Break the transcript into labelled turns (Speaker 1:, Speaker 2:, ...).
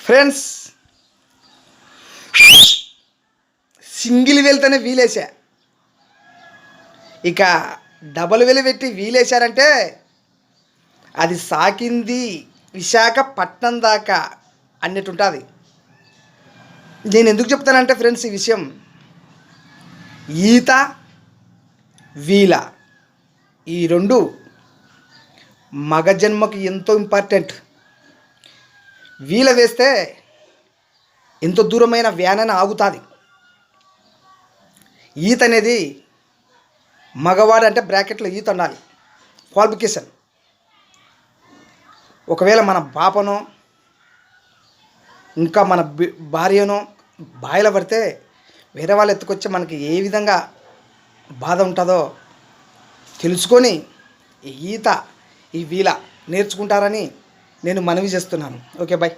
Speaker 1: Friends, single వెళ్తేనే వీలేసా, ఇక double వెలు పెట్టి వీలేశారంటే అది సాకింది విశాఖపట్నం దాకా అన్నట్టు ఉంటుంది. నేను ఎందుకు చెప్తానంటే ఫ్రెండ్స్, ఈ విషయం ఈత వీల ఈ రెండు మగ జన్మకు ఎంతో ఇంపార్టెంట్. వీల వేస్తే ఎంతో దూరమైన వ్యాన్ ఆగుతుంది. ఈత అనేది మగవాడు అంటే బ్రాకెట్లో ఈత ఉండాలి, క్వాలిఫికేషన్. ఒకవేళ మన పాపనో ఇంకా మన భార్యనో బావిలో పడితే వేరే వాళ్ళు ఎత్తుకొచ్చి మనకి ఏ విధంగా బాధ ఉంటుందో తెలుసుకొని ఈ ఈత ఈ వీల నేర్చుకుంటారని నేను మనవి చేస్తున్నాను. Okay, bye.